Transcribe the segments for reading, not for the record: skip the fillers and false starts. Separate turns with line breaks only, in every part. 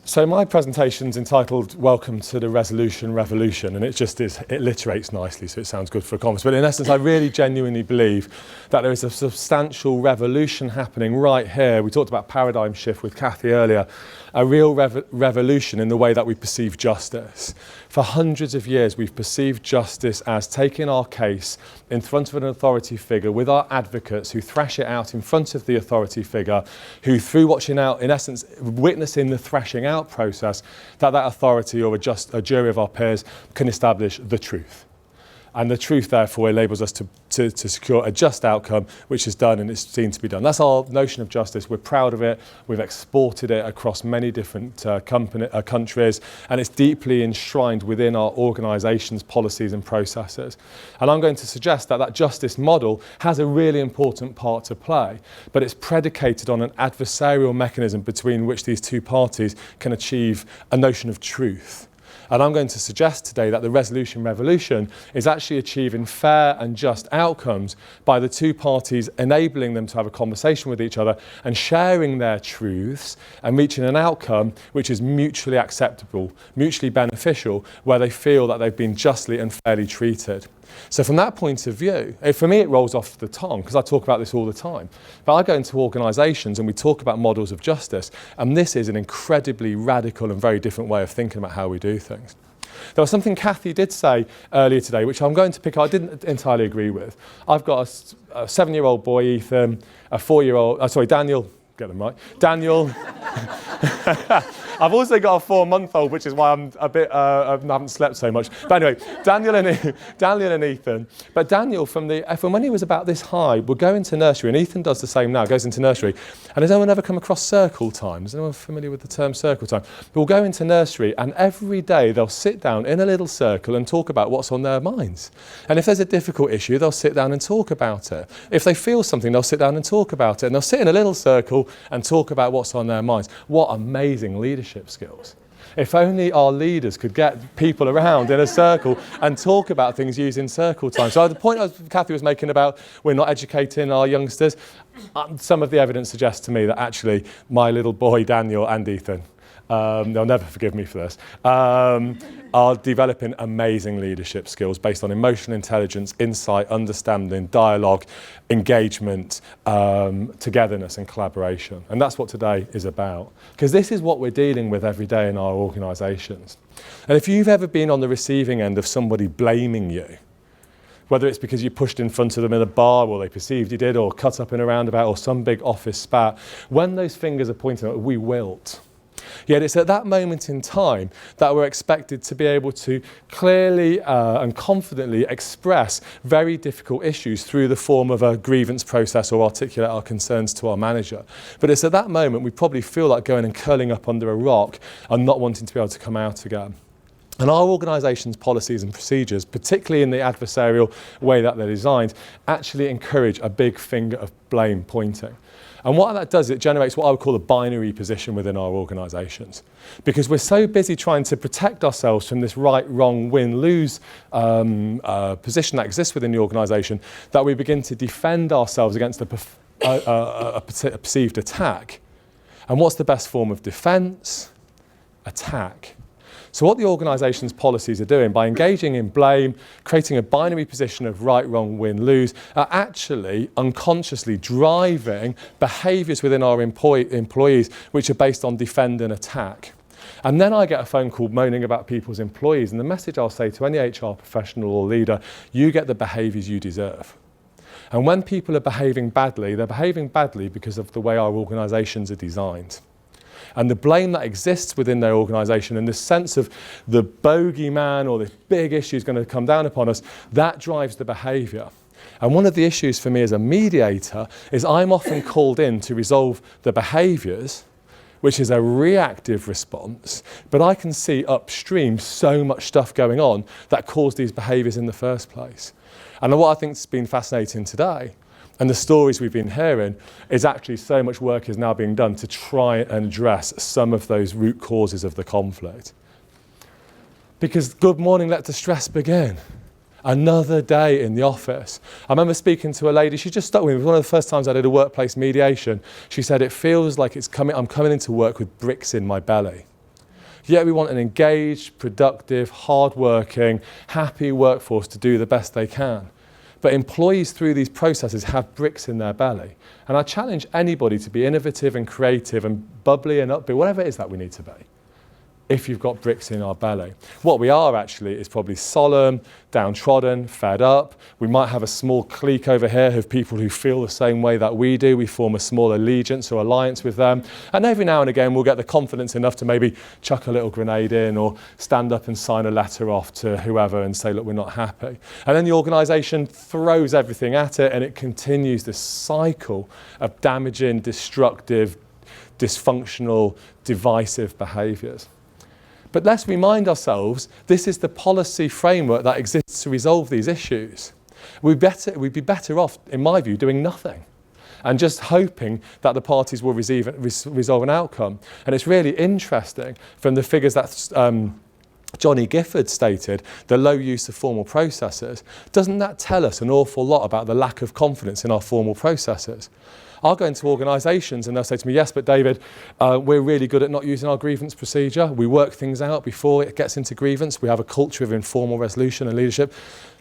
So my presentation's entitled Welcome to the Resolution Revolution, and it alliterates nicely, so it sounds good for a conference. But in essence, I really genuinely believe that there is a substantial revolution happening right here. We talked about paradigm shift with Kathy earlier, a real revolution in the way that we perceive justice. For hundreds of years, we've perceived justice as taking our case in front of an authority figure with our advocates who thrash it out in front of the authority figure, who through watching out, in essence, witnessing the thrashing out process, that authority or a jury of our peers can establish the truth. And the truth, therefore, enables us to secure a just outcome, which is done and is seen to be done. That's our notion of justice. We're proud of it. We've exported it across many different countries, and it's deeply enshrined within our organisations, policies and processes. And I'm going to suggest that justice model has a really important part to play, but it's predicated on an adversarial mechanism between which these two parties can achieve a notion of truth. And I'm going to suggest today that the resolution revolution is actually achieving fair and just outcomes by the two parties enabling them to have a conversation with each other and sharing their truths and reaching an outcome which is mutually acceptable, mutually beneficial, where they feel that they've been justly and fairly treated. So from that point of view, for me it rolls off the tongue because I talk about this all the time. But I go into organisations and we talk about models of justice, and this is an incredibly radical and very different way of thinking about how we do things. There was something Kathy did say earlier today, which I'm going to pick up. I didn't entirely agree with. I've got a 7-year-old boy, Ethan, a 4-year-old, Daniel, get them right, Daniel. I've also got a 4-month-old, which is why I'm a bit, I haven't slept so much. But anyway, Daniel and Ethan. But Daniel, from when he was about this high, would go into nursery, and Ethan does the same now, goes into nursery. And has anyone ever come across circle time? Is anyone familiar with the term circle time? We'll go into nursery, and every day they'll sit down in a little circle and talk about what's on their minds. And if there's a difficult issue, they'll sit down and talk about it. If they feel something, they'll sit down and talk about it. And they'll sit in a little circle and talk about what's on their minds. What amazing leadership skills. If only our leaders could get people around in a circle and talk about things using circle time. So the point Kathy was making about we're not educating our youngsters, some of the evidence suggests to me that actually my little boy Daniel and Ethan, they'll never forgive me for this, are developing amazing leadership skills based on emotional intelligence, insight, understanding, dialogue, engagement, togetherness and collaboration. And that's what today is about. Because this is what we're dealing with every day in our organisations. And if you've ever been on the receiving end of somebody blaming you, whether it's because you pushed in front of them in a bar or they perceived you did, or cut up in a roundabout or some big office spat, when those fingers are pointing at, we wilt. Yet it's at that moment in time that we're expected to be able to clearly and confidently express very difficult issues through the form of a grievance process or articulate our concerns to our manager. But it's at that moment we probably feel like going and curling up under a rock and not wanting to be able to come out again. And our organisation's policies and procedures, particularly in the adversarial way that they're designed, actually encourage a big finger of blame pointing. And what that does, it generates what I would call a binary position within our organisations. Because we're so busy trying to protect ourselves from this right, wrong, win, lose position that exists within the organisation, that we begin to defend ourselves against a perceived attack. And what's the best form of defence? Attack. So what the organisation's policies are doing by engaging in blame, creating a binary position of right, wrong, win, lose, are actually unconsciously driving behaviours within our employees which are based on defend and attack. And then I get a phone call moaning about people's employees, and the message I'll say to any HR professional or leader, you get the behaviours you deserve. And when people are behaving badly, they're behaving badly because of the way our organisations are designed. And the blame that exists within their organisation and this sense of the bogeyman or this big issue is going to come down upon us, that drives the behaviour. And one of the issues for me as a mediator is I'm often called in to resolve the behaviours, which is a reactive response, but I can see upstream so much stuff going on that caused these behaviours in the first place. And what I think has been fascinating today, and the stories we've been hearing, is actually so much work is now being done to try and address some of those root causes of the conflict. Because good morning, let the stress begin. Another day in the office. I remember speaking to a lady, she just stuck with me. It was one of the first times I did a workplace mediation. She said, it feels like I'm coming into work with bricks in my belly. Yet we want an engaged, productive, hard-working, happy workforce to do the best they can. But employees through these processes have bricks in their belly. And I challenge anybody to be innovative and creative and bubbly and upbeat, whatever it is that we need to be, if you've got bricks in our belly. What we are actually is probably solemn, downtrodden, fed up. We might have a small clique over here of people who feel the same way that we do. We form a small allegiance or alliance with them. And every now and again, we'll get the confidence enough to maybe chuck a little grenade in or stand up and sign a letter off to whoever and say, look, we're not happy. And then the organisation throws everything at it and it continues this cycle of damaging, destructive, dysfunctional, divisive behaviours. But let's remind ourselves, this is the policy framework that exists to resolve these issues. We'd be better off, in my view, doing nothing and just hoping that the parties will resolve an outcome. And it's really interesting from the figures that Johnny Gifford stated, the low use of formal processes. Doesn't that tell us an awful lot about the lack of confidence in our formal processes? I'll go into organisations and they'll say to me, yes, but David, we're really good at not using our grievance procedure. We work things out before it gets into grievance. We have a culture of informal resolution and leadership.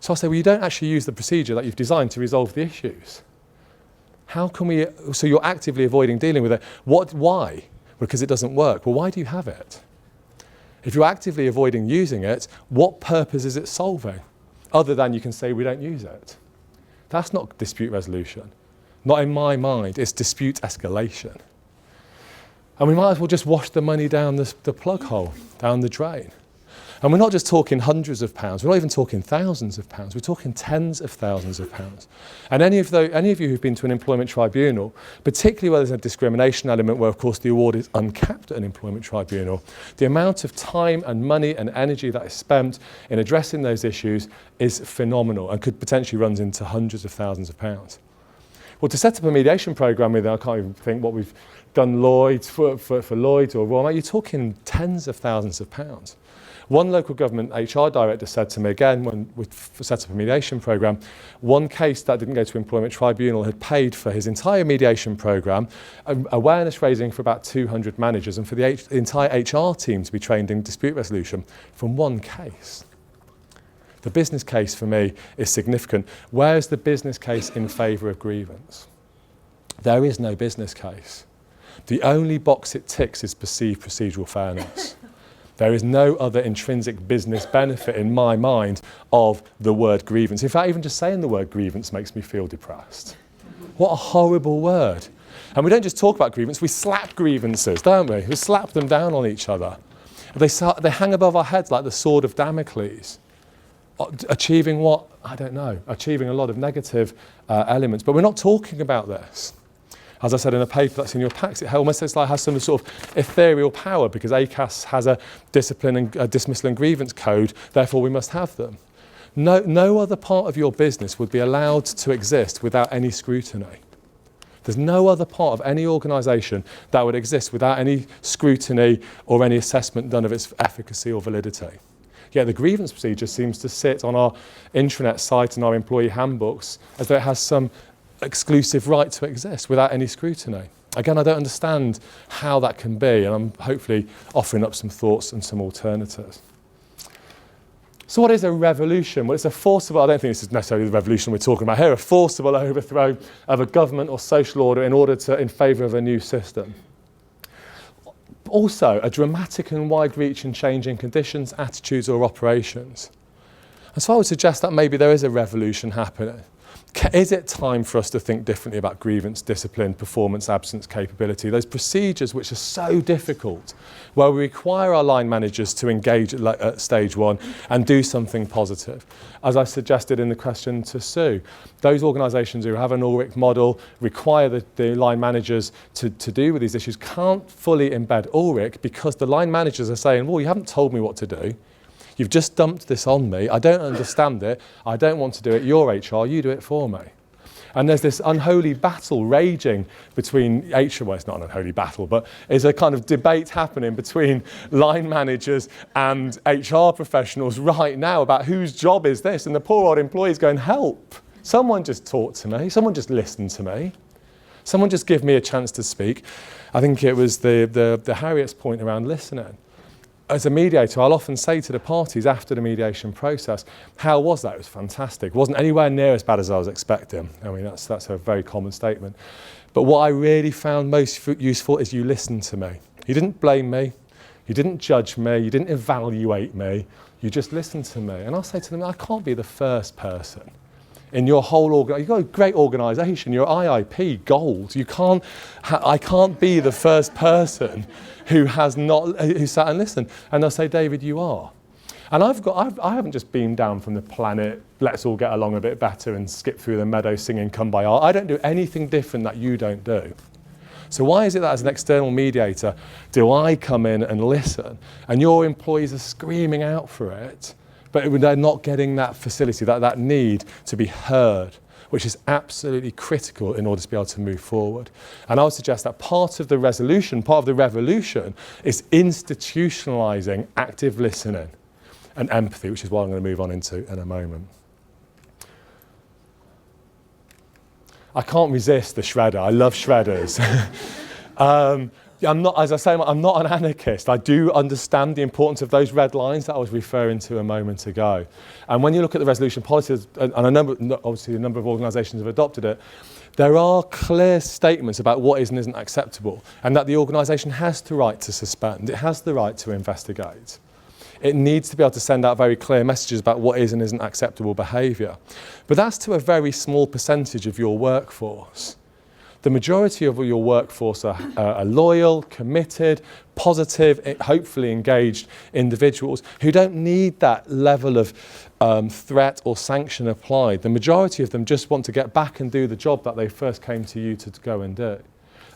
So I'll say, well, you don't actually use the procedure that you've designed to resolve the issues. How can we, so you're actively avoiding dealing with it. Why? Because it doesn't work. Well, why do you have it? If you're actively avoiding using it, what purpose is it solving? Other than you can say we don't use it. That's not dispute resolution. Not in my mind, it's dispute escalation. And we might as well just wash the money down the plug hole, down the drain. And we're not just talking hundreds of pounds, we're not even talking thousands of pounds, we're talking tens of thousands of pounds. And any of you who've been to an employment tribunal, particularly where there's a discrimination element where of course the award is uncapped at an employment tribunal, the amount of time and money and energy that is spent in addressing those issues is phenomenal and could potentially run into hundreds of thousands of pounds. Well, to set up a mediation programme with, I can't even think what we've done Lloyds for Lloyds or Royal, you're talking tens of thousands of pounds. One local government HR director said to me again when we set up a mediation programme, one case that didn't go to employment tribunal had paid for his entire mediation programme, awareness raising for about 200 managers and for the entire HR team to be trained in dispute resolution from one case. The business case for me is significant. Where's the business case in favour of grievance? There is no business case. The only box it ticks is perceived procedural fairness. There is no other intrinsic business benefit in my mind of the word grievance. In fact, even just saying the word grievance makes me feel depressed. What a horrible word. And we don't just talk about grievance, we slap grievances, don't we? We slap them down on each other. They hang above our heads like the sword of Damocles. Achieving what? I don't know. Achieving a lot of negative elements. But we're not talking about this. As I said in a paper that's in your packs, it almost has some sort of ethereal power because ACAS has a discipline and a dismissal and grievance code, therefore we must have them. No other part of your business would be allowed to exist without any scrutiny. There's no other part of any organisation that would exist without any scrutiny or any assessment done of its efficacy or validity. Yet the grievance procedure seems to sit on our intranet site and our employee handbooks as though it has some exclusive right to exist without any scrutiny. Again, I don't understand how that can be, and I'm hopefully offering up some thoughts and some alternatives. So what is a revolution? Well, it's a forcible, I don't think this is necessarily the revolution we're talking about here, a forcible overthrow of a government or social order in favour of a new system. Also, a dramatic and wide-reaching change in conditions, attitudes or operations. And so I would suggest that maybe there is a revolution happening. Is it time for us to think differently about grievance, discipline, performance, absence, capability? Those procedures which are so difficult, where we require our line managers to engage at stage one and do something positive. As I suggested in the question to Sue, those organisations who have an Ulrich model require the line managers to deal with these issues can't fully embed Ulrich because the line managers are saying, well, you haven't told me what to do. You've just dumped this on me. I don't understand it. I don't want to do it. You're HR. You do it for me. And there's this unholy battle raging between HR. Well, it's not an unholy battle, but there's a kind of debate happening between line managers and HR professionals right now about whose job is this. And the poor old employee's going, help. Someone just talk to me. Someone just listen to me. Someone just give me a chance to speak. I think it was the Harriet's point around listening. as a mediator, I'll often say to the parties after the mediation process, how was that? It was fantastic. It wasn't anywhere near as bad as I was expecting. I mean, that's a very common statement. But what I really found most useful is you listened to me. You didn't blame me. You didn't judge me. You didn't evaluate me. You just listened to me. And I'll say to them, I can't be the first person in your whole you've got a great organisation, your IIP, gold. I can't be the first person who sat and listened. And they'll say, David, you are. And I haven't just beamed down from the planet, let's all get along a bit better and skip through the meadow singing Come By Our. I don't do anything different that you don't do. So why is it that as an external mediator, do I come in and listen and your employees are screaming out for it, but they're not getting that facility, that need to be heard, which is absolutely critical in order to be able to move forward. And I would suggest that part of the revolution is institutionalising active listening and empathy, which is what I'm going to move on into in a moment. I can't resist the shredder. I love shredders. I'm not an anarchist. I do understand the importance of those red lines that I was referring to a moment ago. And when you look at the resolution policies, and obviously a number of organisations have adopted it, there are clear statements about what is and isn't acceptable, and that the organisation has the right to suspend, it has the right to investigate. It needs to be able to send out very clear messages about what is and isn't acceptable behaviour. But that's to a very small percentage of your workforce. The majority of your workforce are loyal, committed, positive, hopefully engaged individuals who don't need that level of threat or sanction applied. The majority of them just want to get back and do the job that they first came to you to go and do.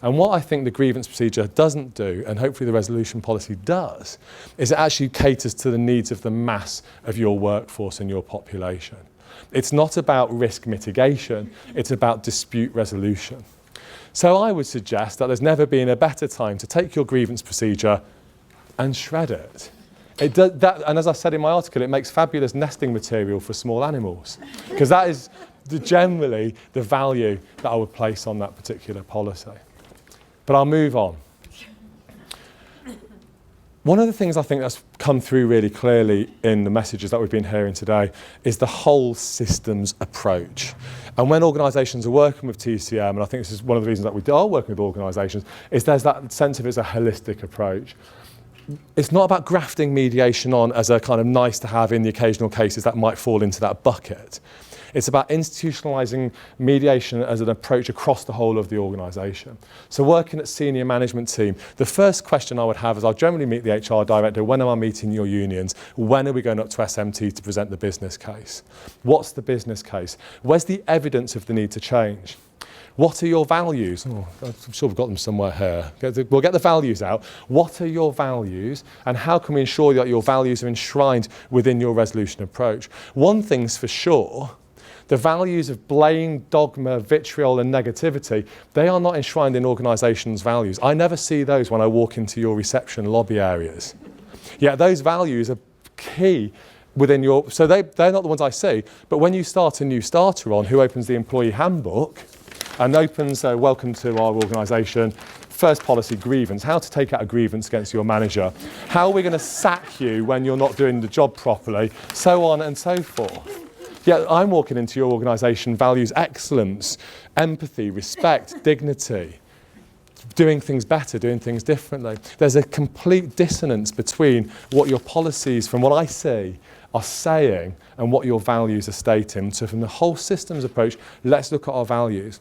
And what I think the grievance procedure doesn't do, and hopefully the resolution policy does, is it actually caters to the needs of the mass of your workforce and your population. It's not about risk mitigation, it's about dispute resolution. So I would suggest that there's never been a better time to take your grievance procedure and shred it. And as I said in my article, it makes fabulous nesting material for small animals, because that is generally the value that I would place on that particular policy. But I'll move on. One of the things I think that's come through really clearly in the messages that we've been hearing today is the whole systems approach. And when organisations are working with TCM, and I think this is one of the reasons that we are working with organisations, is there's that sense of it's a holistic approach. It's not about grafting mediation on as a kind of nice to have in the occasional cases that might fall into that bucket. It's about institutionalising mediation as an approach across the whole of the organisation. So working at senior management team, the first question I would have is I'll generally meet the HR director, when am I meeting your unions? When are we going up to SMT to present the business case? What's the business case? Where's the evidence of the need to change? What are your values? Oh, I'm sure we've got them somewhere here. We'll get the values out. What are your values, and how can we ensure that your values are enshrined within your resolution approach? One thing's for sure, the values of blame, dogma, vitriol and negativity, they are not enshrined in organisations' values. I never see those when I walk into your reception lobby areas. Yet those values are key within your... So they're not the ones I see, but when you start a new starter on who opens the employee handbook and opens welcome to our organisation, first policy, grievance, how to take out a grievance against your manager, how are we going to sack you when you're not doing the job properly, so on and so forth. Yet I'm walking into your organisation, values excellence, empathy, respect, dignity, doing things better, doing things differently. There's a complete dissonance between what your policies, from what I see, are saying and what your values are stating. So from the whole systems approach, let's look at our values.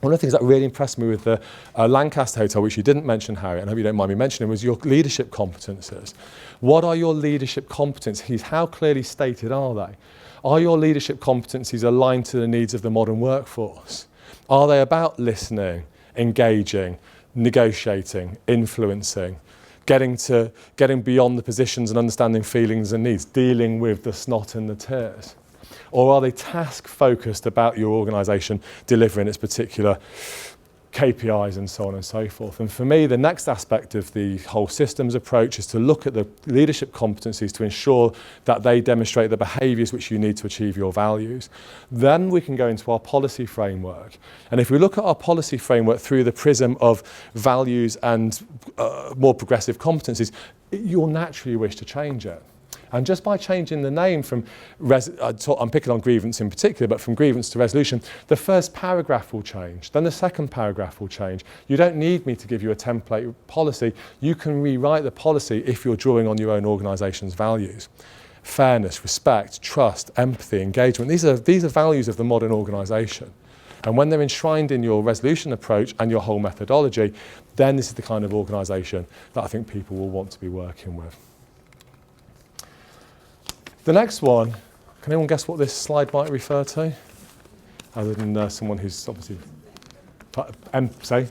One of the things that really impressed me with the Lancaster Hotel, which you didn't mention, Harry, and I hope you don't mind me mentioning, was your leadership competences. What are your leadership competencies? How clearly stated are they? Are your leadership competencies aligned to the needs of the modern workforce? Are they about listening, engaging, negotiating, influencing, getting beyond the positions and understanding feelings and needs, dealing with the snot and the tears? Or are they task-focused about your organisation delivering its particular KPIs and so on and so forth. And for me, the next aspect of the whole systems approach is to look at the leadership competencies to ensure that they demonstrate the behaviours which you need to achieve your values. Then we can go into our policy framework. And if we look at our policy framework through the prism of values and more progressive competencies, you'll naturally wish to change it. And just by changing the name from, I'm picking on grievance in particular, but from grievance to resolution, the first paragraph will change, then the second paragraph will change. You don't need me to give you a template policy. You can rewrite the policy if you're drawing on your own organisation's values. Fairness, respect, trust, empathy, engagement. These are values of the modern organisation. And when they're enshrined in your resolution approach and your whole methodology, then this is the kind of organisation that I think people will want to be working with. The next one, can anyone guess what this slide might refer to? Other than someone who's obviously... say?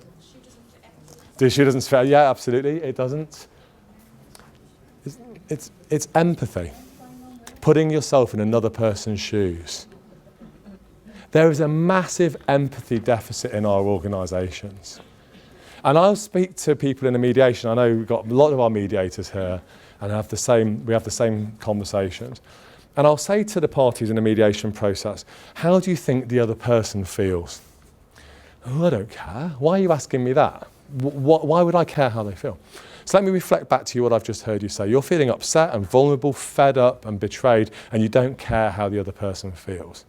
She doesn't fit. Yeah, absolutely, it doesn't. It's empathy. Putting yourself in another person's shoes. There is a massive empathy deficit in our organisations. And I'll speak to people in a mediation. I know we've got a lot of our mediators here, and we have the same conversations. And I'll say to the parties in a mediation process, how do you think the other person feels? Oh, I don't care. Why are you asking me that? Why would I care how they feel? So let me reflect back to you what I've just heard you say. You're feeling upset and vulnerable, fed up and betrayed, and you don't care how the other person feels.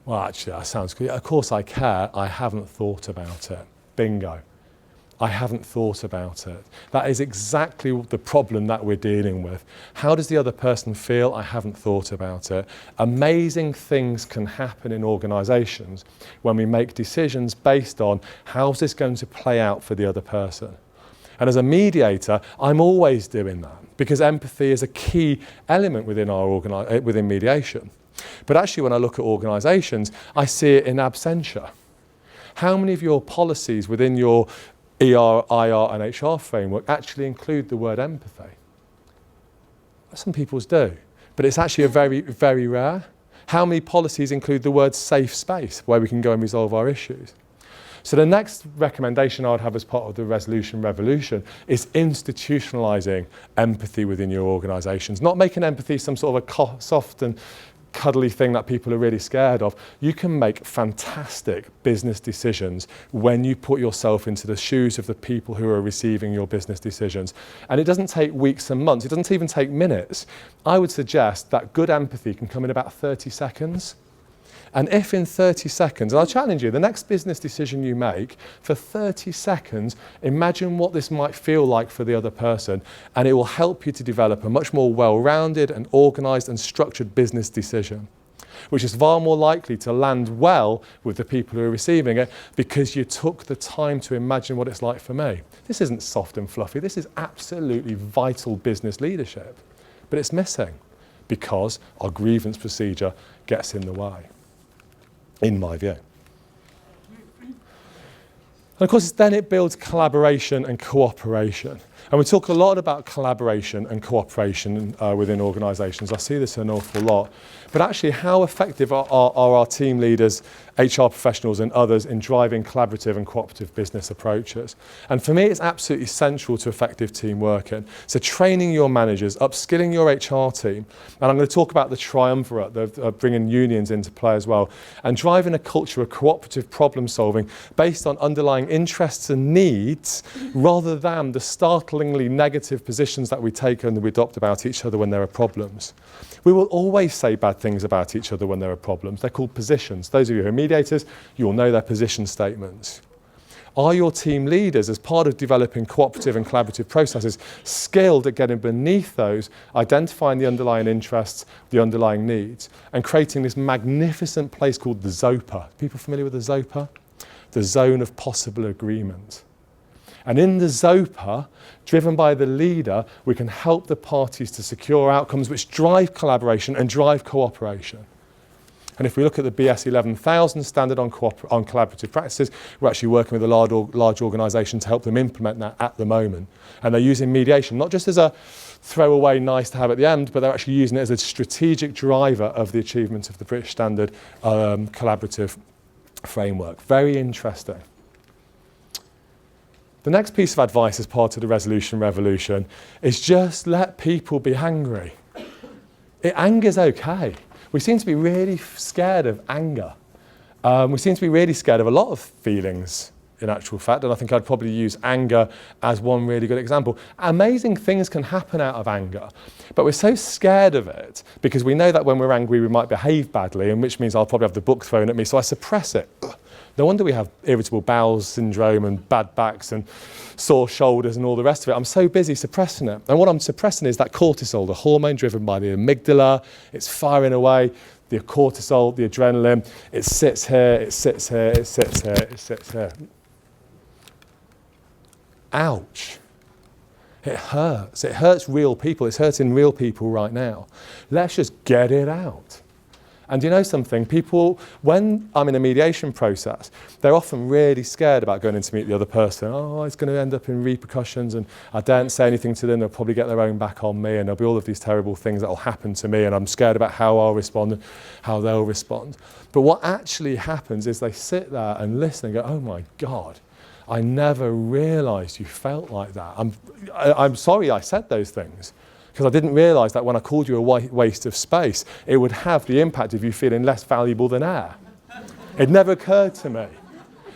Well, actually, that sounds good. Of course I care. I haven't thought about it. Bingo. I haven't thought about it. That is exactly the problem that we're dealing with. How does the other person feel? I haven't thought about it. Amazing things can happen in organisations when we make decisions based on how's this going to play out for the other person. And as a mediator, I'm always doing that because empathy is a key element within within mediation. But actually, when I look at organisations, I see it in absentia. How many of your policies within your ER, IR and HR framework actually include the word empathy? Some people's do, but it's actually a very, very rare. How many policies include the word safe space where we can go and resolve our issues? So the next recommendation I would have as part of the resolution revolution is institutionalising empathy within your organisations, not making empathy some sort of a soft and cuddly thing that people are really scared of. You can make fantastic business decisions when you put yourself into the shoes of the people who are receiving your business decisions. And it doesn't take weeks and months. It doesn't even take minutes. I would suggest that good empathy can come in about 30 seconds. And if in 30 seconds, and I'll challenge you, the next business decision you make, for 30 seconds, imagine what this might feel like for the other person, and it will help you to develop a much more well-rounded and organised and structured business decision, which is far more likely to land well with the people who are receiving it because you took the time to imagine what it's like for me. This isn't soft and fluffy. This is absolutely vital business leadership, but it's missing because our grievance procedure gets in the way, in my view. And of course, then it builds collaboration and cooperation. And we talk a lot about collaboration and cooperation within organisations. I see this an awful lot. But actually, how effective are our team leaders, HR professionals and others in driving collaborative and cooperative business approaches? And for me, it's absolutely central to effective team working. So training your managers, upskilling your HR team, and I'm going to talk about the triumvirate, bringing unions into play as well, and driving a culture of cooperative problem solving based on underlying interests and needs rather than the startlingly negative positions that we take and we adopt about each other when there are problems. We will always say bad things about each other when there are problems. They're called positions. Those of you who are mediators, you will know their position statements. Are your team leaders, as part of developing cooperative and collaborative processes, skilled at getting beneath those, identifying the underlying interests, the underlying needs, and creating this magnificent place called the ZOPA? People familiar with the ZOPA? The zone of possible agreement. And in the ZOPA, driven by the leader, we can help the parties to secure outcomes which drive collaboration and drive cooperation. And if we look at the BS 11,000 standard on collaborative practices, we're actually working with a large organisation to help them implement that at the moment. And they're using mediation, not just as a throwaway nice to have at the end, but they're actually using it as a strategic driver of the achievement of the British Standard collaborative framework. Very interesting. The next piece of advice as part of the resolution revolution is just let people be angry. Anger's okay. We seem to be really scared of anger. We seem to be really scared of a lot of feelings, in actual fact, and I think I'd probably use anger as one really good example. Amazing things can happen out of anger, but we're so scared of it because we know that when we're angry we might behave badly, and which means I'll probably have the book thrown at me, so I suppress it. No wonder we have irritable bowel syndrome and bad backs and sore shoulders and all the rest of it. I'm so busy suppressing it. And what I'm suppressing is that cortisol, the hormone driven by the amygdala. It's firing away the cortisol, the adrenaline. It sits here, it sits here, it sits here, it sits here. Ouch. It hurts. It hurts real people. It's hurting real people right now. Let's just get it out. And you know something? People, when I'm in a mediation process, they're often really scared about going in to meet the other person. Oh, it's going to end up in repercussions, and I daren't say anything to them. They'll probably get their own back on me, and there'll be all of these terrible things that will happen to me, and I'm scared about how I'll respond and how they'll respond. But what actually happens is they sit there and listen and go, oh my God, I never realised you felt like that. I'm sorry I said those things, because I didn't realise that when I called you a waste of space, it would have the impact of you feeling less valuable than air. It never occurred to me.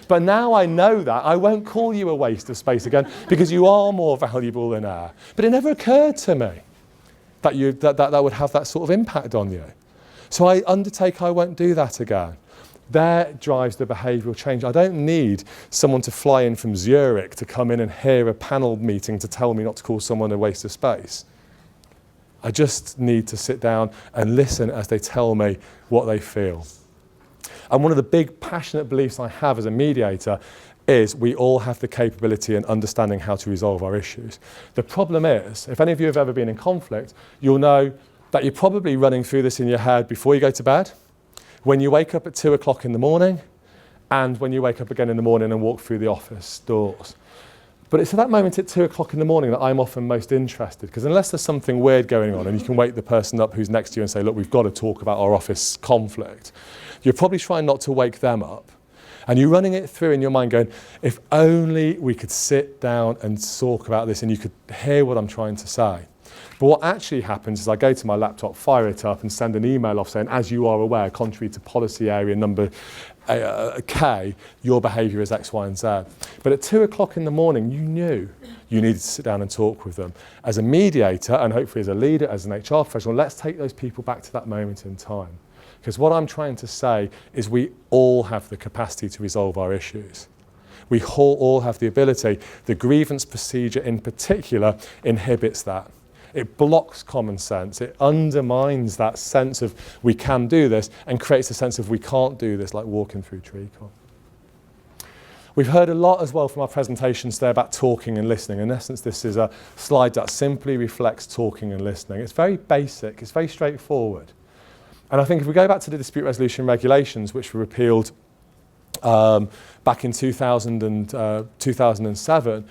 But now I know that, I won't call you a waste of space again, because you are more valuable than air. But it never occurred to me that would have that sort of impact on you. So I undertake I won't do that again. That drives the behavioural change. I don't need someone to fly in from Zurich to come in and hear a panel meeting to tell me not to call someone a waste of space. I just need to sit down and listen as they tell me what they feel. And one of the big passionate beliefs I have as a mediator is we all have the capability and understanding how to resolve our issues. The problem is, if any of you have ever been in conflict, you'll know that you're probably running through this in your head before you go to bed, when you wake up at 2 o'clock in the morning, and when you wake up again in the morning and walk through the office doors. But it's at that moment at 2 o'clock in the morning that I'm often most interested, because unless there's something weird going on and you can wake the person up who's next to you and say, look, we've got to talk about our office conflict, you're probably trying not to wake them up. And you're running it through in your mind going, if only we could sit down and talk about this and you could hear what I'm trying to say. But what actually happens is I go to my laptop, fire it up and send an email off saying, as you are aware, contrary to policy area number K, your behaviour is X, Y and Z. But at 2 o'clock in the morning, you knew you needed to sit down and talk with them. As a mediator, and hopefully as a leader, as an HR professional, let's take those people back to that moment in time. Because what I'm trying to say is we all have the capacity to resolve our issues. We all have the ability. The grievance procedure in particular inhibits that. It blocks common sense. It undermines that sense of we can do this and creates a sense of we can't do this, like walking through treacle. We've heard a lot as well from our presentations today about talking and listening. In essence, this is a slide that simply reflects talking and listening. It's very basic. It's very straightforward. And I think if we go back to the dispute resolution regulations, which were repealed back in 2007,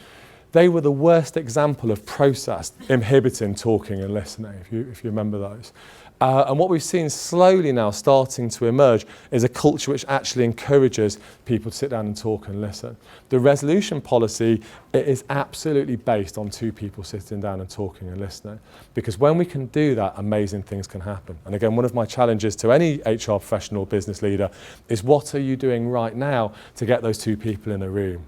they were the worst example of process inhibiting talking and listening, if you remember those. And what we've seen slowly now starting to emerge is a culture which actually encourages people to sit down and talk and listen. The resolution policy is absolutely based on two people sitting down and talking and listening. Because when we can do that, amazing things can happen. And again, one of my challenges to any HR professional or business leader is what are you doing right now to get those two people in a room?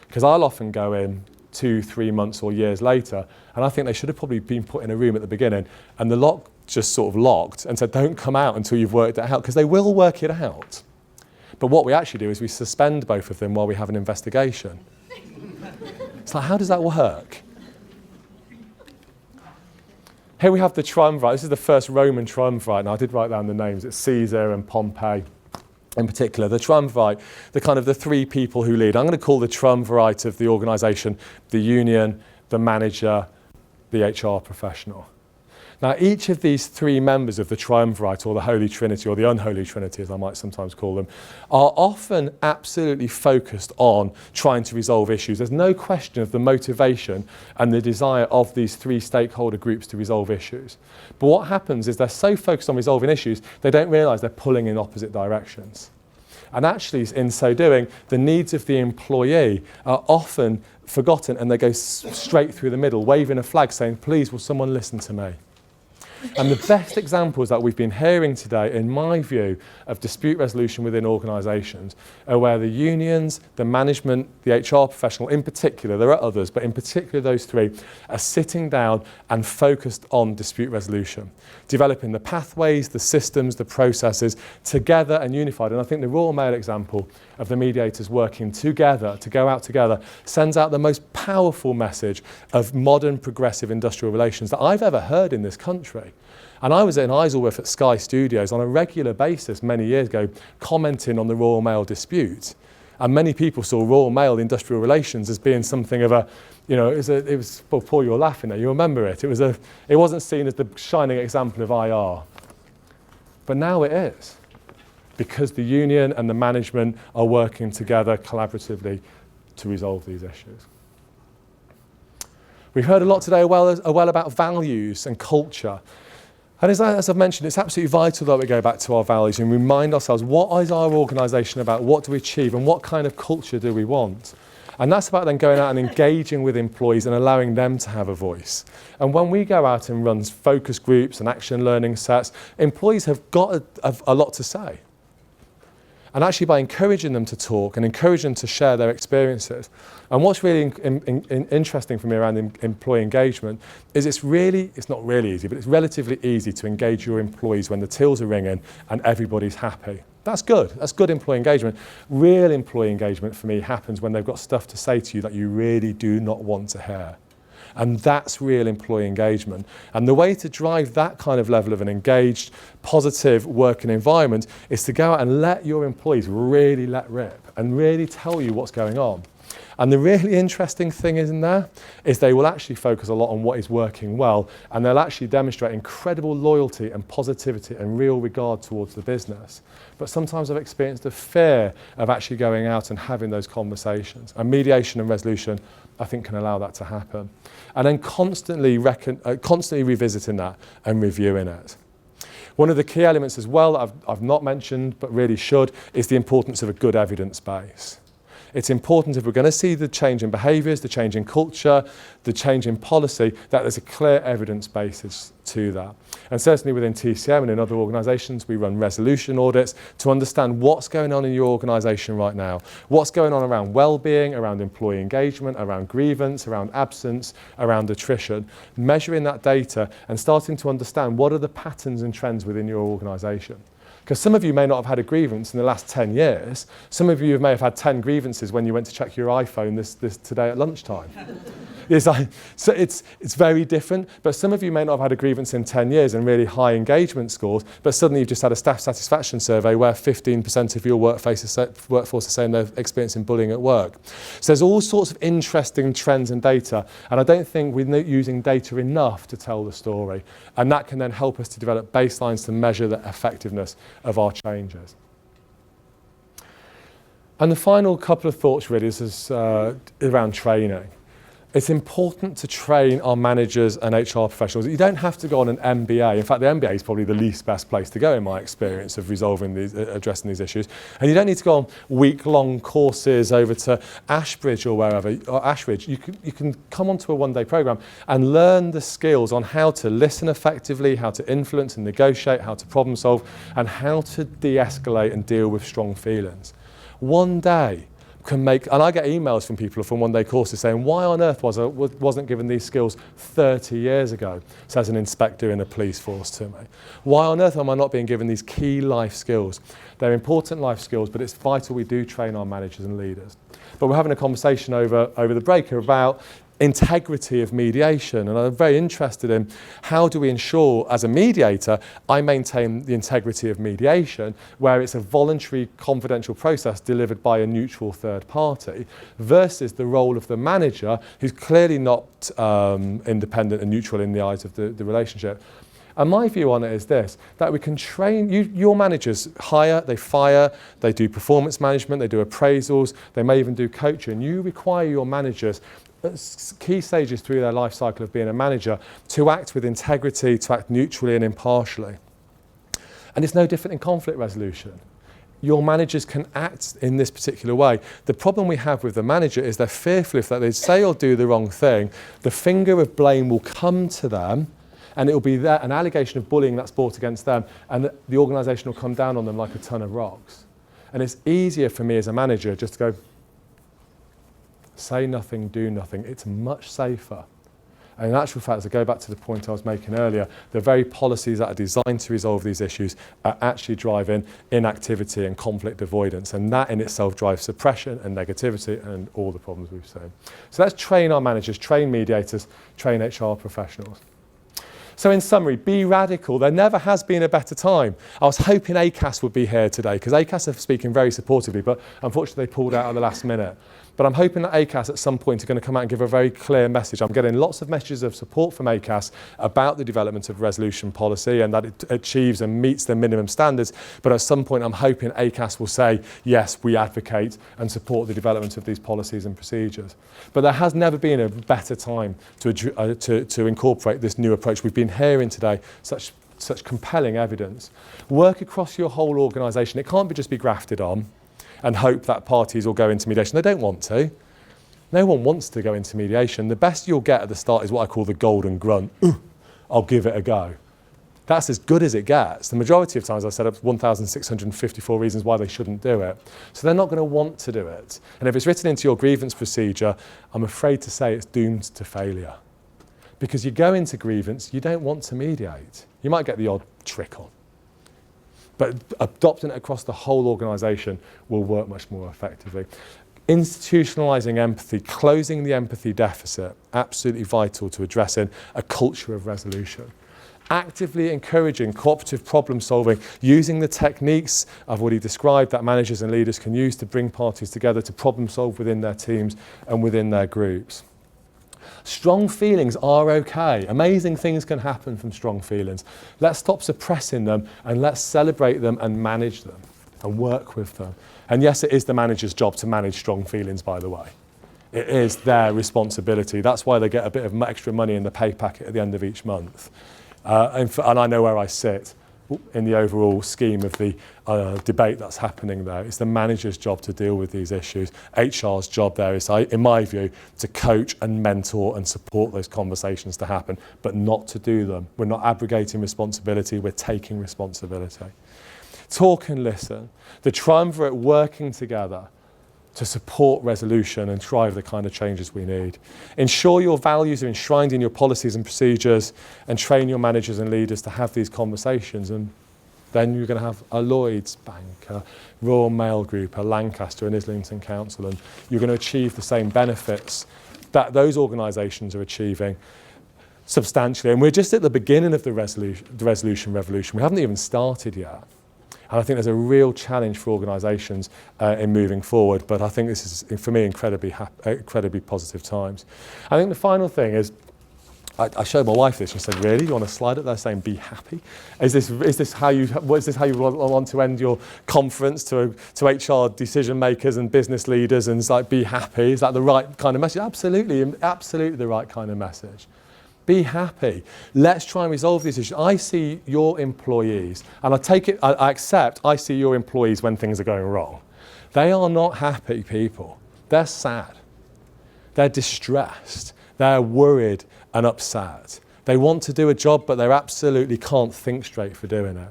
Because I'll often go in 2, 3 months or years later, and I think they should have probably been put in a room at the beginning, and the lock just sort of locked and said, don't come out until you've worked it out, because they will work it out. But what we actually do is we suspend both of them while we have an investigation. It's like, how does that work? Here we have the triumvirate. This is the first Roman triumvirate. Now, I did write down the names. It's Caesar and Pompey. In particular, the triumvirate, the three people who lead. I'm going to call the triumvirate of the organisation the union, the manager, the HR professional. Now, each of these three members of the triumvirate, or the Holy Trinity, or the Unholy Trinity, as I might sometimes call them, are often absolutely focused on trying to resolve issues. There's no question of the motivation and the desire of these three stakeholder groups to resolve issues. But what happens is they're so focused on resolving issues, they don't realise they're pulling in opposite directions. And actually, in so doing, the needs of the employee are often forgotten, and they go straight through the middle, waving a flag saying, please, will someone listen to me? And the best examples that we've been hearing today, in my view, of dispute resolution within organisations are where the unions, the management, the HR professional in particular, there are others, but in particular those three, are sitting down and focused on dispute resolution, developing the pathways, the systems, the processes together and unified. And I think the Royal Mail example of the mediators working together to go out together sends out the most powerful message of modern progressive industrial relations that I've ever heard in this country. And I was in Isleworth at Sky Studios on a regular basis many years ago commenting on the Royal Mail dispute. And many people saw Royal Mail industrial relations as being something of a, you know, it was well, Paul, you're laughing there, you remember it. It wasn't seen as the shining example of IR. But now it is, because the union and the management are working together collaboratively to resolve these issues. We've heard a lot today as well about values and culture. And as I've mentioned, it's absolutely vital that we go back to our values and remind ourselves, what is our organisation about, what do we achieve, and what kind of culture do we want? And that's about then going out and engaging with employees and allowing them to have a voice. And when we go out and run focus groups and action learning sets, employees have got a lot to say. And actually by encouraging them to talk and encouraging them to share their experiences. And what's really interesting for me around employee engagement is it's not really easy, but it's relatively easy to engage your employees when the tills are ringing and everybody's happy. That's good. That's good employee engagement. Real employee engagement for me happens when they've got stuff to say to you that you really do not want to hear. And that's real employee engagement. And the way to drive that kind of level of an engaged, positive working environment is to go out and let your employees really let rip and really tell you what's going on. And the really interesting thing in there is they will actually focus a lot on what is working well, and they'll actually demonstrate incredible loyalty and positivity and real regard towards the business. But sometimes I've experienced the fear of actually going out and having those conversations. And mediation and resolution, I think, can allow that to happen. And then constantly revisiting that and reviewing it. One of the key elements as well that I've not mentioned but really should is the importance of a good evidence base. It's important, if we're going to see the change in behaviours, the change in culture, the change in policy, that there's a clear evidence basis to that. And certainly within TCM and in other organisations, we run resolution audits to understand what's going on in your organisation right now, what's going on around well-being, around employee engagement, around grievance, around absence, around attrition, measuring that data and starting to understand what are the patterns and trends within your organisation. Because some of you may not have had a grievance in the last 10 years. Some of you may have had 10 grievances when you went to check your iPhone this today at lunchtime. So it's very different. But some of you may not have had a grievance in 10 years and really high engagement scores, but suddenly you've just had a staff satisfaction survey where 15% of your workforce are saying they're experiencing bullying at work. So there's all sorts of interesting trends and data. And I don't think we're using data enough to tell the story. And that can then help us to develop baselines to measure the effectiveness of our changes. And the final couple of thoughts really is around training. It's important to train our managers and HR professionals. You don't have to go on an MBA. In fact, the MBA is probably the least best place to go in my experience of addressing these issues. And you don't need to go on week-long courses over to Ashbridge or wherever, or Ashridge. You can come onto a one-day program and learn the skills on how to listen effectively, how to influence and negotiate, how to problem solve, and how to de-escalate and deal with strong feelings. One day can make, and I get emails from people from one-day courses saying, why on earth wasn't given these skills 30 years ago, says an inspector in a police force to me. Why on earth am I not being given these key life skills? They're important life skills, but it's vital we do train our managers and leaders. But we're having a conversation over the break about integrity of mediation, and I'm very interested in how do we ensure, as a mediator, I maintain the integrity of mediation where it's a voluntary confidential process delivered by a neutral third party versus the role of the manager who's clearly not independent and neutral in the eyes of the relationship. And my view on it is this, that we can train, your managers hire, they fire, they do performance management, they do appraisals, they may even do coaching. You require your managers at key stages through their life cycle of being a manager to act with integrity, to act neutrally and impartially. And it's no different in conflict resolution. your managers can act in this particular way. The problem we have with the manager is they're fearful if they say or do the wrong thing, the finger of blame will come to them, and it will be an allegation of bullying that's brought against them, and the organisation will come down on them like a ton of rocks. And it's easier for me as a manager just to go, say nothing, do nothing. It's much safer. And in actual fact, as I go back to the point I was making earlier, the very policies that are designed to resolve these issues are actually driving inactivity and conflict avoidance. And that in itself drives suppression and negativity and all the problems we've seen. So let's train our managers, train mediators, train HR professionals. So in summary, be radical. There never has been a better time. I was hoping ACAS would be here today because ACAS are speaking very supportively, but unfortunately they pulled out at the last minute. But I'm hoping that ACAS at some point are going to come out and give a very clear message. I'm getting lots of messages of support from ACAS about the development of resolution policy and that it achieves and meets the minimum standards. But at some point, I'm hoping ACAS will say, yes, we advocate and support the development of these policies and procedures. But there has never been a better time to incorporate this new approach. We've been hearing today such compelling evidence. Work across your whole organisation. It can't just be grafted on and hope that parties will go into mediation. They don't want to. No one wants to go into mediation. The best you'll get at the start is what I call the golden grunt. I'll give it a go. That's as good as it gets. The majority of times I've set up 1,654 reasons why they shouldn't do it. So they're not going to want to do it. And if it's written into your grievance procedure, I'm afraid to say it's doomed to failure. Because you go into grievance, you don't want to mediate. You might get the odd trickle. But adopting it across the whole organisation will work much more effectively. Institutionalising empathy, closing the empathy deficit, absolutely vital to addressing a culture of resolution. Actively encouraging cooperative problem solving, using the techniques I've already described that managers and leaders can use to bring parties together to problem solve within their teams and within their groups. Strong feelings are okay. Amazing things can happen from strong feelings. Let's stop suppressing them and let's celebrate them and manage them and work with them. And yes, it is the manager's job to manage strong feelings, by the way. It is their responsibility. That's why they get a bit of extra money in the pay packet at the end of each month. And I know where I sit in the overall scheme of the debate that's happening there. It's the manager's job to deal with these issues. HR's job there is, in my view, to coach and mentor and support those conversations to happen, but not to do them. We're not abrogating responsibility, we're taking responsibility. Talk and listen. The triumvirate working together to support resolution and drive the kind of changes we need. Ensure your values are enshrined in your policies and procedures and train your managers and leaders to have these conversations. And then you're going to have a Lloyds Bank, a Royal Mail Group, a Lancaster, an Islington Council, and you're going to achieve the same benefits that those organisations are achieving substantially. And we're just at the beginning of the resolution revolution. We haven't even started yet. And I think there's a real challenge for organisations in moving forward. But I think this is, for me, incredibly positive times. I think the final thing is, I showed my wife this and she said, really? You want a slide up there saying, be happy? Is this how you want to end your conference to HR decision makers and business leaders and it's like, be happy? Is that the right kind of message? Absolutely the right kind of message. Be happy. Let's try and resolve these issues. I see your employees, and I accept I see your employees when things are going wrong. They are not happy people. They're sad. They're distressed. They're worried and upset. They want to do a job, but they absolutely can't think straight for doing it.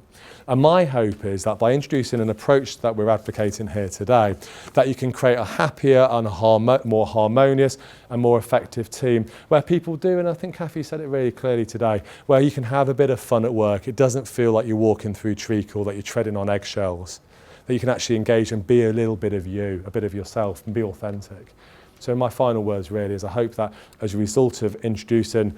And my hope is that by introducing an approach that we're advocating here today, that you can create a happier and more harmonious and more effective team where people do, and I think Kathy said it really clearly today, where you can have a bit of fun at work. It doesn't feel like you're walking through treacle, that you're treading on eggshells, that you can actually engage and be a little bit of you, a bit of yourself, and be authentic. So my final words really is I hope that as a result of introducing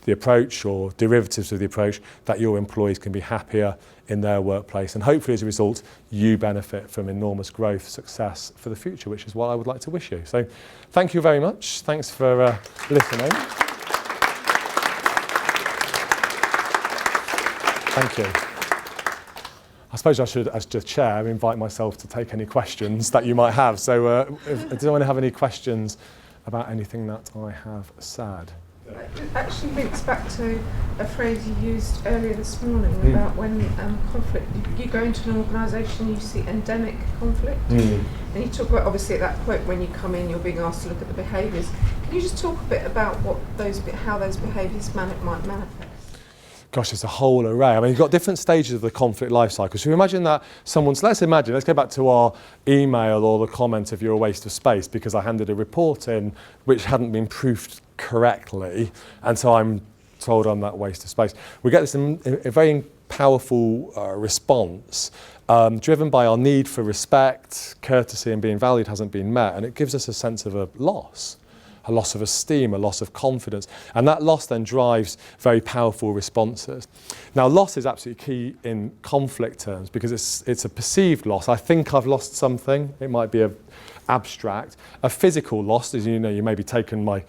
the approach or derivatives of the approach, that your employees can be happier in their workplace. And hopefully as a result, you benefit from enormous growth, success for the future, which is what I would like to wish you. So thank you very much. Thanks for listening. Thank you. I suppose I should, as the chair, invite myself to take any questions that you might have. So does anyone have any questions about anything that I have said?
It actually links back to a phrase you used earlier this morning about when conflict, you go into an organisation, you see endemic conflict, and you talk about, obviously at that point when you come in, you're being asked to look at the behaviours. Can you just talk a bit about how those behaviours might manifest?
Gosh, it's a whole array. I mean, you've got different stages of the conflict life cycle. So you imagine that let's go back to our email or the comment of you're a waste of space because I handed a report in which hadn't been proofed correctly, and so I'm told I'm that waste of space. We get this a very powerful response driven by our need for respect, courtesy and being valued hasn't been met, and it gives us a sense of a loss of esteem, a loss of confidence. And that loss then drives very powerful responses. Now, loss is absolutely key in conflict terms because it's a perceived loss. I think I've lost something. It might be abstract. A physical loss, as you know, you may be taken my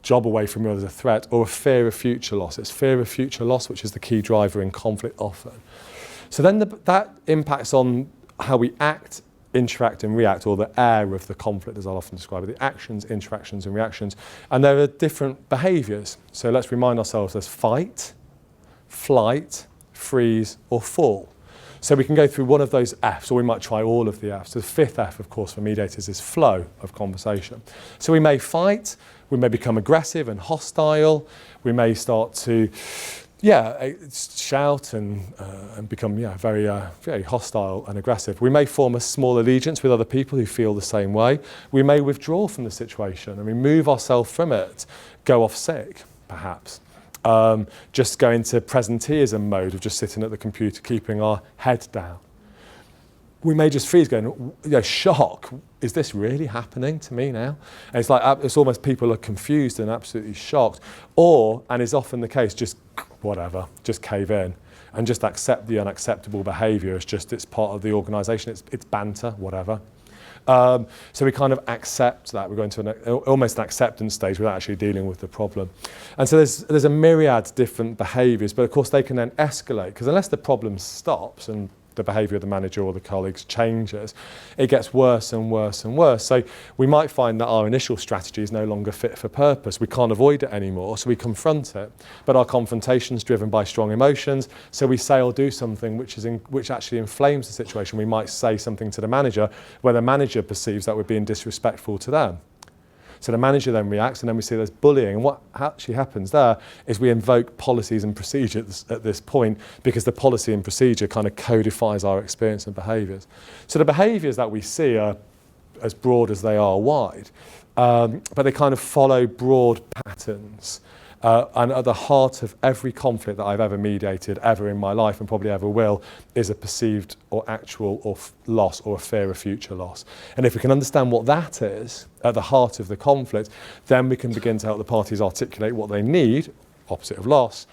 job away from you as a threat, or a fear of future loss. It's fear of future loss, which is the key driver in conflict often. So then that impacts on how we act, interact and react, or the air of the conflict, as I'll often describe it, the actions, interactions and reactions. And there are different behaviours. So let's remind ourselves there's fight, flight, freeze or fall. So we can go through one of those Fs, or we might try all of the Fs. The fifth F, of course, for mediators is flow of conversation. So we may fight, we may become aggressive and hostile, we may start to shout and become very very hostile and aggressive. We may form a small allegiance with other people who feel the same way. We may withdraw from the situation and remove ourselves from it, go off sick, perhaps. Just go into presenteeism mode of just sitting at the computer, keeping our head down. We may just freeze, going, shock. Is this really happening to me now? And it's like, it's almost people are confused and absolutely shocked. Or, and is often the case, just whatever, just cave in and just accept the unacceptable behaviour as just it's part of the organisation, it's banter, whatever. So we kind of accept that. We're going to almost an acceptance stage without actually dealing with the problem. And so there's a myriad different behaviours, but of course they can then escalate, because unless the problem stops and the behaviour of the manager or the colleagues changes, it gets worse and worse and worse. So we might find that our initial strategy is no longer fit for purpose. We can't avoid it anymore, so we confront it. But our confrontation is driven by strong emotions, so we say or do something which actually inflames the situation. We might say something to the manager where the manager perceives that we're being disrespectful to them. So the manager then reacts, and then we see there's bullying. And what actually happens there is we invoke policies and procedures at this point, because the policy and procedure kind of codifies our experience and behaviours. So the behaviours that we see are as broad as they are wide, but they kind of follow broad patterns. And at the heart of every conflict that I've ever mediated, ever in my life, and probably ever will, is a perceived or actual or loss, or a fear of future loss. And if we can understand what that is at the heart of the conflict, then we can begin to help the parties articulate what they need, opposite of loss.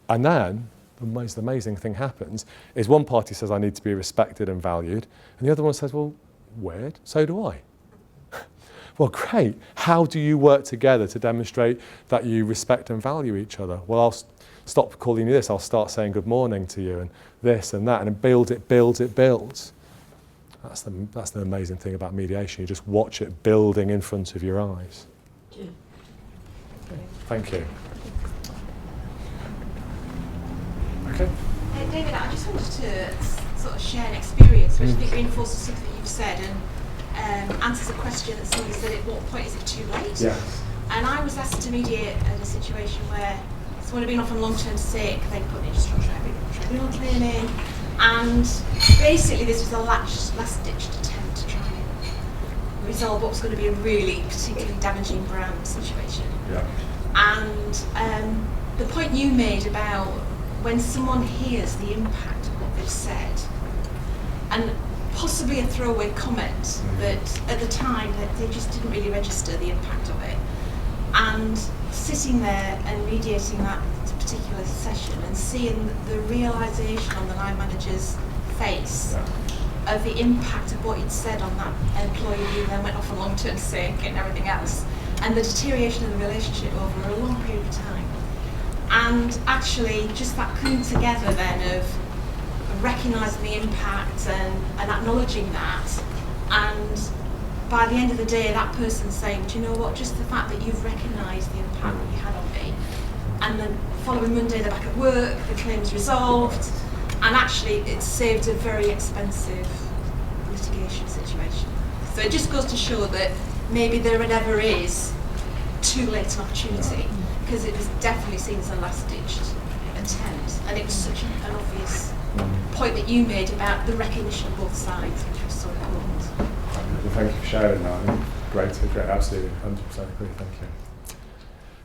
And then the most amazing thing happens is one party says, I need to be respected and valued, and the other one says, well, weird, so do I. Well, great. How do you work together to demonstrate that you respect and value each other? Well, I'll stop calling you this. I'll start saying good morning to you and this and that, and builds. That's the amazing thing about mediation. You just watch it building in front of your eyes. Thank you. Okay.
David, I just wanted to sort of share an experience which I think reinforces something you've said and answers a question that somebody said, at what point is it too late?
Yes.
And I was asked to mediate a situation where someone had been off on long-term sick, they put in tribunal training, and basically this was a last-ditched attempt to try and resolve what was going to be a really particularly damaging brand situation.
Yeah.
And the point you made about when someone hears the impact of what they've said, and possibly a throwaway comment that at the time that they just didn't really register the impact of it, and sitting there and mediating that particular session and seeing the realisation on the line manager's face of the impact of what he'd said on that employee who then went off on long-term sick and everything else, and the deterioration of the relationship over a long period of time. And actually just that coming together then of recognising the impact and acknowledging that, and by the end of the day that person saying, do you know what, just the fact that you've recognised the impact that you had on me and then following Monday they're back at work, the claim's resolved, and actually it saved a very expensive litigation situation. So it just goes to show that maybe there never is too late an opportunity, because it was definitely seen as a last-ditched attempt, and it was such an obvious point that you made about the recognition of both sides, which was so important.
Well, thank you for sharing that. Great, absolutely, 100% agree. Thank you.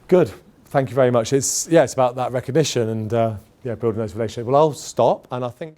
Good. Thank you very much. It's about that recognition and building those relationships. Well, I'll stop, and I think.